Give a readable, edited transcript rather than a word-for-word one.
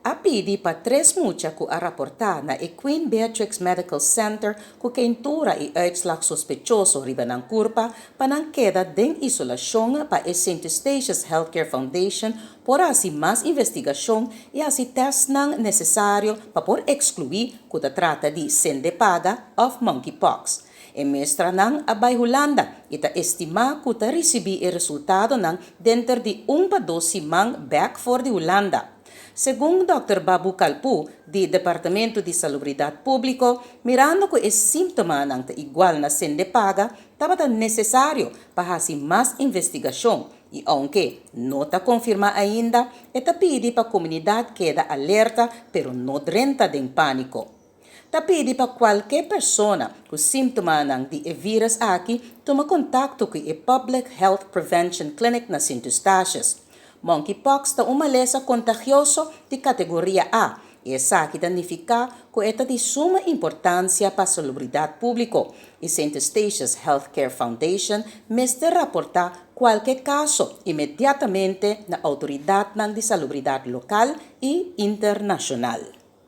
Apidi pa 3 mucha ku a raportar na Queen Beatrix Medical Center ku kentura i uitslag sospechoso riba ng kurpa panang queda den isolasyon pa St. Eustatius Healthcare Foundation por si mas investigasyon e si test ng nesesaryo pa por excluir ku ta trata di sendepaga of monkeypox. E mestra ng Abay Holanda, ita estima ku ta resibi e resultado ng denter di 1 pa 12 mang back for di Holanda. Según Dr. Babu Calpu, di Departamento di Salubridad Público, mirando ko simptoma ng igual na sendepaga, tapat necesaryo para mas investigasyon. E aunque no ta confirma ainda, eta pidi pa comunidad queda alerta pero no drenta den panico. Tapidi pa qualquer persona com simptoma ng di virus aqui toma contato com o Public Health Prevention Clinic na St. Eustatius. Monkeypox ta umalesa contagioso di categoria A e essa que danifica ko eta di suma importância para a salubridade público e St. Eustatius Healthcare Foundation mestre raportar qualquer caso imediatamente na autoridade de salubridade local e internacional.